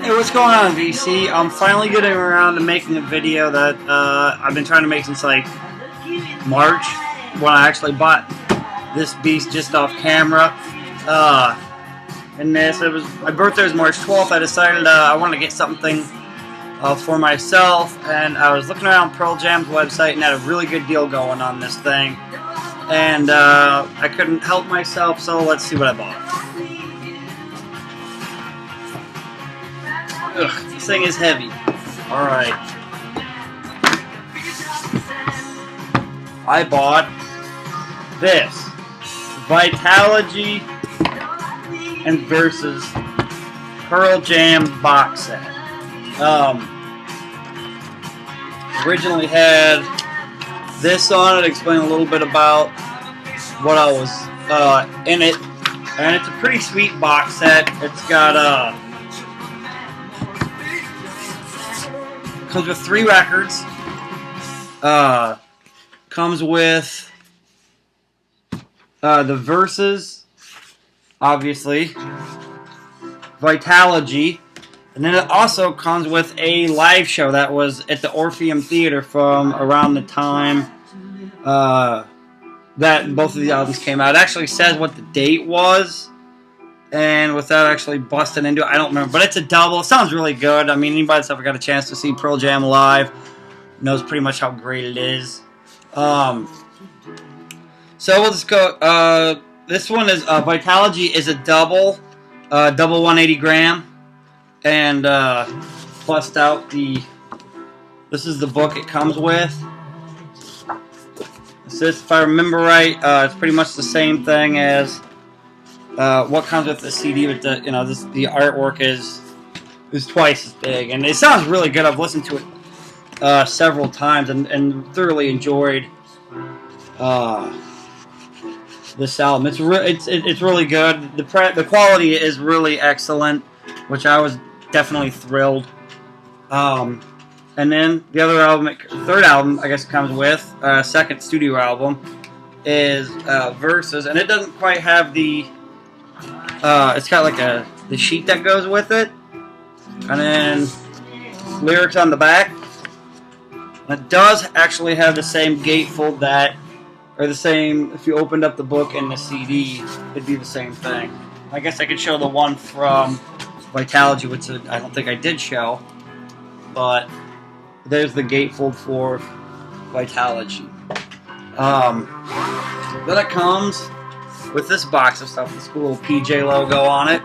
Hey, what's going on, VC? I'm finally getting around to making a video that I've been trying to make since like March, when I actually bought this beast just off camera. And it was my birthday was March 12th. I decided I wanted to get something for myself, and I was looking around Pearl Jam's website and had a really good deal going on this thing, and I couldn't help myself. So let's see what I bought. Ugh, this thing is heavy. Alright. I bought this Vitalogy and Versus Pearl Jam box set. Originally had this on it, explain a little bit about what I was in it. And it's a pretty sweet box set. It's got comes with 3 records. Comes with the Versus, obviously, Vitalogy, and then it also comes with a live show that was at the Orpheum Theater from around the time that both of the albums came out. It actually says what the date was, and without actually busting into it, I don't remember. But it's a double. It sounds really good. I mean, anybody that's ever got a chance to see Pearl Jam live knows pretty much how great it is. So we'll just go. This one is Vitalogy is a double 180 gram, and bust out the. This is the book it comes with. It says, if I remember right, it's pretty much the same thing as what comes with the CD, but the the artwork is twice as big, and it sounds really good. I've listened to it several times and thoroughly enjoyed this album. It's really good. The quality is really excellent, which I was definitely thrilled. And then the other album, third album, I guess it comes with second studio album is Versus, and it doesn't quite have the. It's got like the sheet that goes with it, and then lyrics on the back. It does actually have the same gatefold or the same, if you opened up the book and the CD, it'd be the same thing. I guess I could show the one from Vitalogy, which I don't think I did show, but there's the gatefold for Vitalogy. Then it comes with this box of stuff, this cool little PJ logo on it,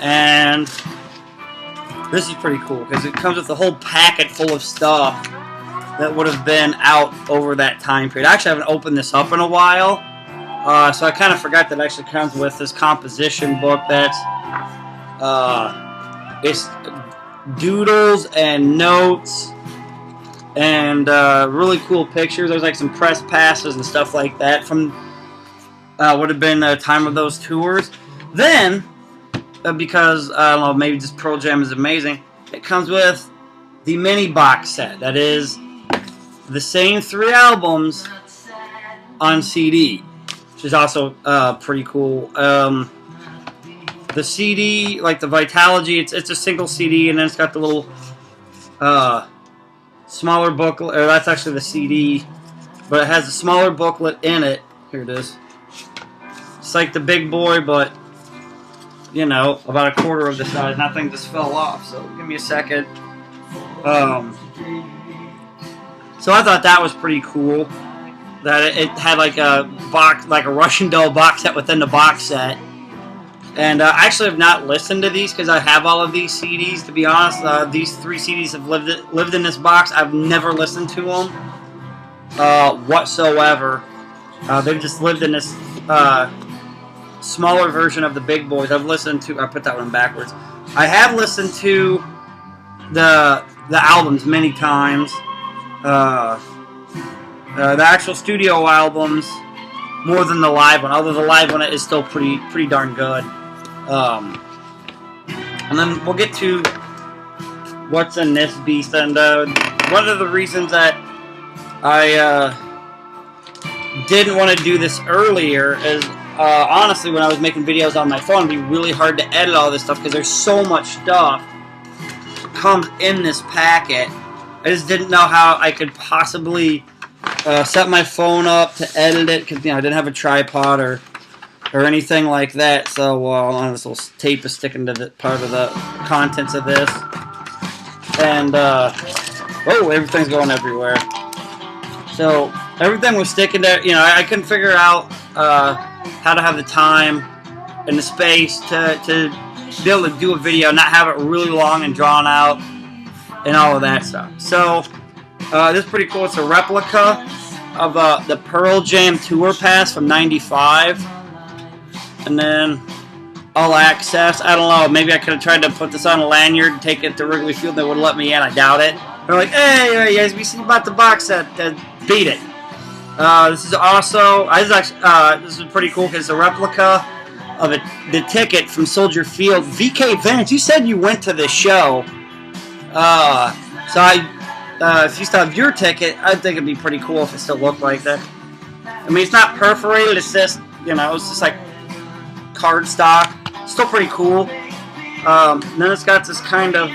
and this is pretty cool because it comes with a whole packet full of stuff that would have been out over that time period. I actually haven't opened this up in a while, so I kind of forgot that it actually comes with this composition book that's it's doodles and notes and really cool pictures. There's like some press passes and stuff like that from would have been the time of those tours. Then, because I don't know, maybe just Pearl Jam is amazing, it comes with the mini box set. That is the same 3 albums on CD, which is also pretty cool. The CD, like the Vitalogy, it's a single CD, and then it's got the little smaller booklet. Or that's actually the CD, but it has a smaller booklet in it. Here it is. It's like the big boy, but about a quarter of the size. Nothing just fell off. So give me a second. So I thought that was pretty cool. That it had like a box, like a Russian Doll box set within the box set. And I actually have not listened to these because I have all of these CDs. To be honest, these 3 CDs have lived in this box. I've never listened to them whatsoever. They've just lived in this smaller version of the big boys. I've listened to. I put that one backwards. I have listened to the albums many times. The actual studio albums more than the live one. Although the live one is still pretty darn good. And then we'll get to what's in this beast. And one of the reasons that I didn't want to do this earlier is honestly, when I was making videos on my phone, it'd be really hard to edit all this stuff because there's so much stuff comes in this packet. I just didn't know how I could possibly set my phone up to edit it because, you know, I didn't have a tripod or anything like that. So this little tape is sticking to the part of the contents of this, and oh, everything's going everywhere. So everything was sticking there. You know, I couldn't figure out how to have the time and the space to be able to do a video, not have it really long and drawn out, and all of that stuff. So this is pretty cool. It's a replica of the Pearl Jam tour pass from '95, and then all access. I don't know. Maybe I could have tried to put this on a lanyard and take it to Wrigley Field. They would have let me in. I doubt it. They're like, hey, guys, we see about the box set. Beat it. This is also, this is pretty cool because it's a replica of the ticket from Soldier Field. VK Vance, you said you went to this show. If you still have your ticket, I think it'd be pretty cool if it still looked like that. I mean, it's not perforated. It's just, you know, it's just like cardstock. Still pretty cool. Then it's got this kind of,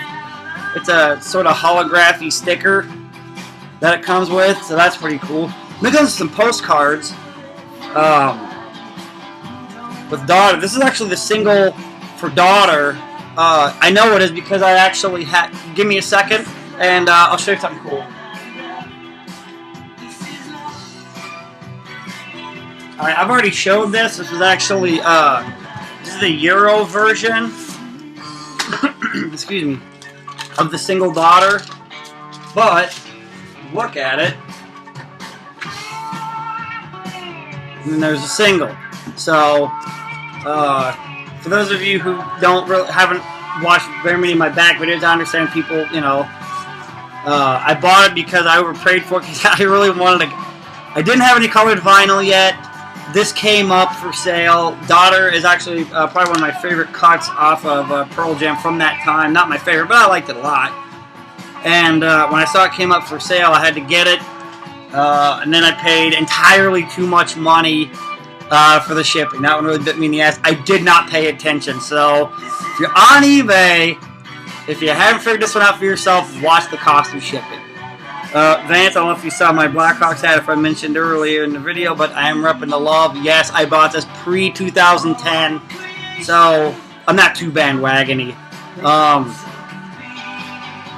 it's a sort of holography sticker that it comes with, so that's pretty cool. Then there's some postcards with Daughter. This is actually the single for Daughter. I know it is because I actually had. Give me a second, and I'll show you something cool. All right, I've already showed this. This was actually this is the Euro version. Excuse me. Of the single Daughter, but look at it, and then there's a single. So for those of you who haven't watched very many of my back videos, I understand people, you know, I bought it because I overprayed for it because I really wanted to. I didn't have any colored vinyl yet. This came up for sale. Daughter is actually probably one of my favorite cuts off of Pearl Jam from that time. Not my favorite, but I liked it a lot. And when I saw it came up for sale, I had to get it. And then I paid entirely too much money for the shipping. That one really bit me in the ass. I did not pay attention. So if you're on eBay, if you haven't figured this one out for yourself, watch the cost of shipping. Vance, I don't know if you saw my Blackhawks hat if I mentioned earlier in the video, but I am repping the love. Yes, I bought this pre-2010, so I'm not too bandwagony.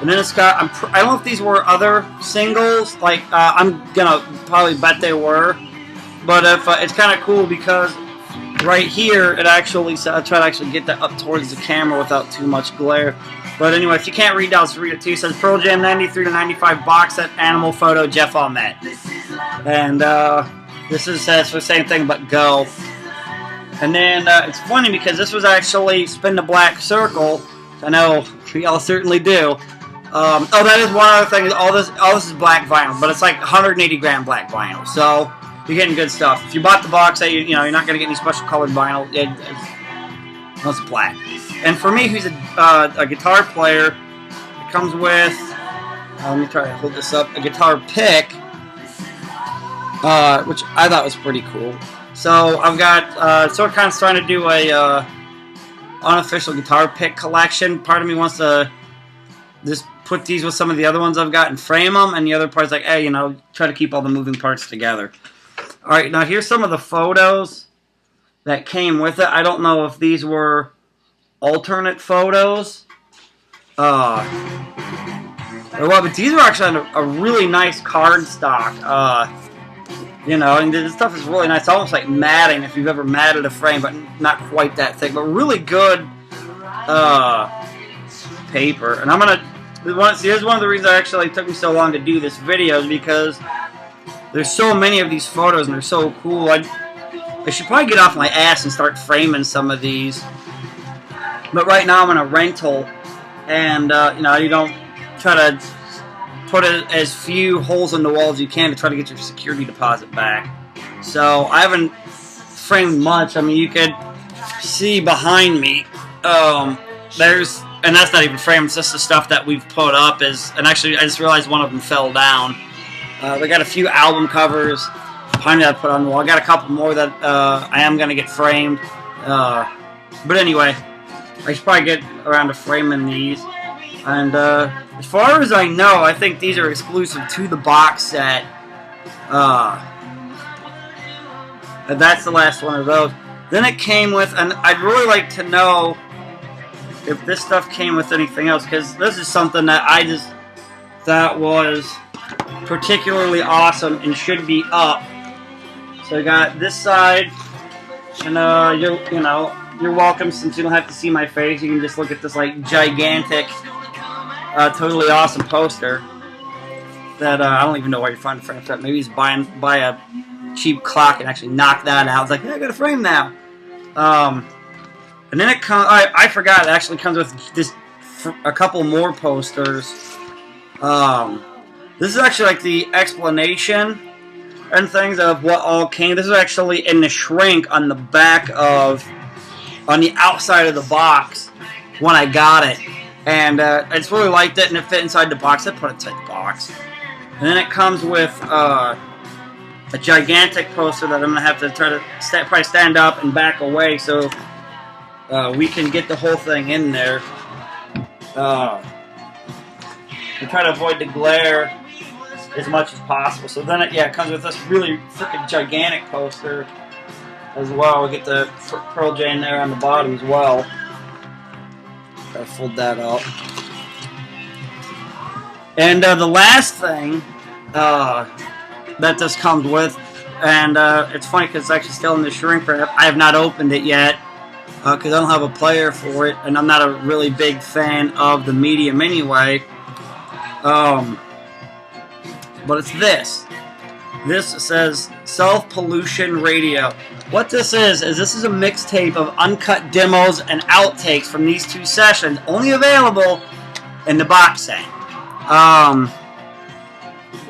And then it's got, I don't know if these were other singles, like, I'm gonna probably bet they were, but if it's kind of cool because right here, it actually, I'll try to actually get that up towards the camera without too much glare. But anyway, if you can't read that, let's read it too. It says Pearl Jam 93 to 95 box set, animal photo, Jeff Ahmet. And this says the same thing but go. And then it's funny because this was actually Spin the Black Circle. I know y'all certainly do. Oh, that is one other thing. All this is black vinyl, but it's like 180 gram black vinyl. So you're getting good stuff. If you bought the box set, you know you're not gonna get any special colored vinyl. It's black. And for me, who's a guitar player, it comes with, let me try to hold this up, a guitar pick, which I thought was pretty cool. So I've got, so I'm kind of trying to do a unofficial guitar pick collection. Part of me wants to just put these with some of the other ones I've got and frame them, and the other part's like, hey, you know, try to keep all the moving parts together. All right, now here's some of the photos that came with it. I don't know if these were alternate photos. Well, but these are actually a really nice card stock. You know, and this stuff is really nice. It's almost like matting if you've ever matted a frame, but not quite that thick. But really good paper. And I'm gonna. Here's one of the reasons it took me so long to do this video is because there's so many of these photos and they're so cool. I should probably get off my ass and start framing some of these. But right now I'm in a rental, and you know, you don't try to put as few holes in the wall as you can to try to get your security deposit back. So I haven't framed much. I mean, you could see behind me. And that's not even framed. It's just the stuff that we've put up. And actually, I just realized one of them fell down. They got a few album covers, behind me that I put on the wall. I got a couple more that I am going to get framed. But anyway, I should probably get around to framing these. And as far as I know, I think these are exclusive to the box set. And that's the last one of those. Then it came with, and I'd really like to know if this stuff came with anything else, because this is something that I just thought was particularly awesome and should be up. So I got this side, and you're welcome, since you don't have to see my face. You can just look at this like gigantic, totally awesome poster that I don't even know where you find a frame for that. Maybe he's buy a cheap clock and actually knock that out. It's like, hey, I got a frame now. And then it comes. I forgot. It actually comes with this a couple more posters. This is actually like the explanation and things of what all came. This is actually in the shrink on the back on the outside of the box when I got it, and I just really liked it, and it fit inside the box. I put it inside the box, and then it comes with a gigantic poster that I'm gonna have to try to probably stand up and back away so we can get the whole thing in there. We try to avoid the glare as much as possible. So then it comes with this really freaking gigantic poster as well. We get the Pearl Jam there on the bottom as well. Gotta fold that up. And the last thing that this comes with, and it's funny because it's actually still in the shrink wrap. I have not opened it yet because I don't have a player for it, and I'm not a really big fan of the medium anyway. But it's this. This says Self-Pollution Radio. What this is this is a mixtape of uncut demos and outtakes from these two sessions, only available in the box set.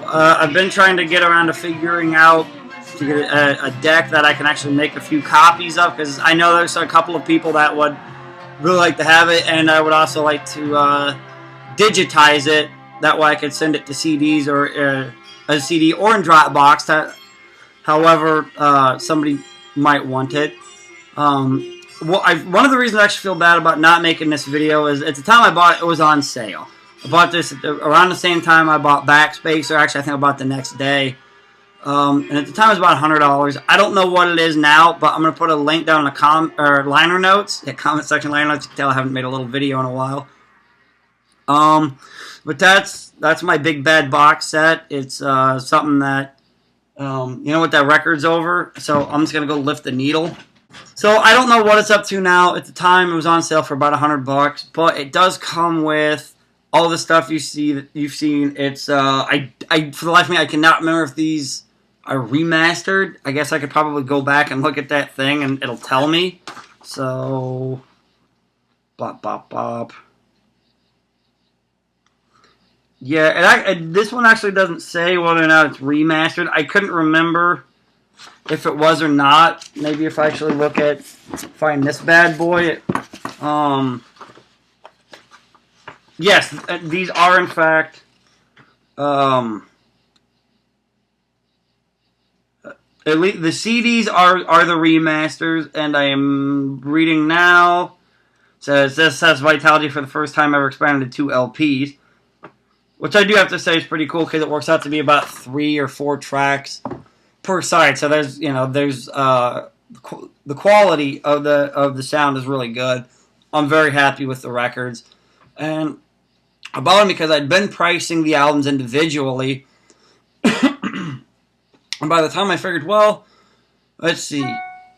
I've been trying to get around to figuring out to get a deck that I can actually make a few copies of, because I know there's a couple of people that would really like to have it, and I would also like to digitize it. That way I could send it to CDs or a CD or in Dropbox. However, somebody might want it. One of the reasons I actually feel bad about not making this video is at the time I bought it, it was on sale. I bought this around the same time I bought Backspace, or actually I think I bought the next day. And at the time it was about $100. I don't know what it is now, but I'm going to put a link down in the liner notes. Yeah, comment section liner notes. You can tell I haven't made a little video in a while. But that's my big bad box set. It's something that you know what that record's over. So I'm just gonna go lift the needle. So I don't know what it's up to now. At the time, it was on sale for about $100, but it does come with all the stuff you see that you've seen. It's I for the life of me I cannot remember if these are remastered. I guess I could probably go back and look at that thing and it'll tell me. So bop bop bop. Yeah, and this one actually doesn't say whether or not it's remastered. I couldn't remember if it was or not. Maybe if I actually find this bad boy. Yes, these are in fact at least the CDs are the remasters, and I am reading now. Says this has Vitality for the first time ever expanded to 2 LPs. Which I do have to say is pretty cool because it works out to be about 3 or 4 tracks per side. So there's the quality of the sound is really good. I'm very happy with the records, and I bought them because I'd been pricing the albums individually, and by the time I figured, well, let's see,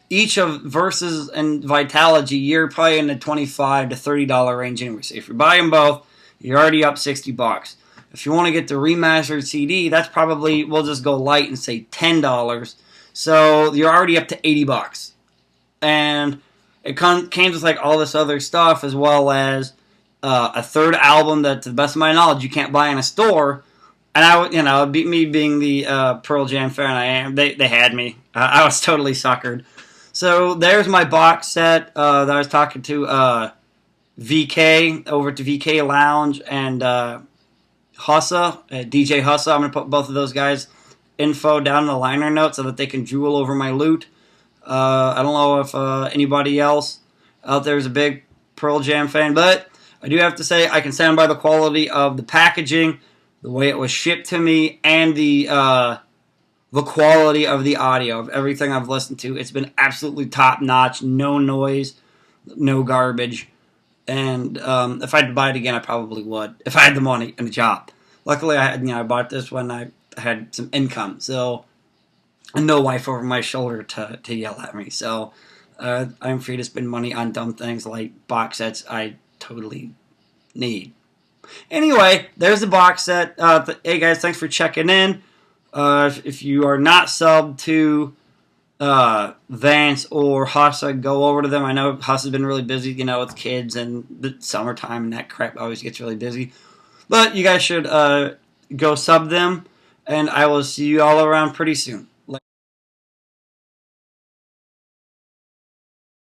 each of Versus and Vitality, you're probably in the $25 to $30 range anyway. So if you buy them both, you're already up $60. If you want to get the remastered CD, that's probably, we'll just go light and say $10. So you're already up to $80. And it came with like all this other stuff, as well as a third album that, to the best of my knowledge, you can't buy in a store. And me being the Pearl Jam fan I am, they had me. I was totally suckered. So there's my box set that I was talking to VK over to VK Lounge and Hussa, DJ Hussa. I'm going to put both of those guys info down in the liner notes so that they can drool over my loot. I don't know if anybody else out there is a big Pearl Jam fan, but I do have to say I can stand by the quality of the packaging, the way it was shipped to me, and the quality of the audio of everything I've listened to. It's been absolutely top notch, no noise, no garbage. And if I had to buy it again, I probably would if I had the money and a job. Luckily, I bought this when I had some income, so and no wife over my shoulder to yell at me. So I'm free to spend money on dumb things like box sets I totally need. Anyway, there's the box set. Hey guys, thanks for checking in. If you are not subbed to Vance or Hussa, go over to them. I know Hussa's been really busy, with kids and the summertime and that crap always gets really busy. But you guys should go sub them, and I will see you all around pretty soon.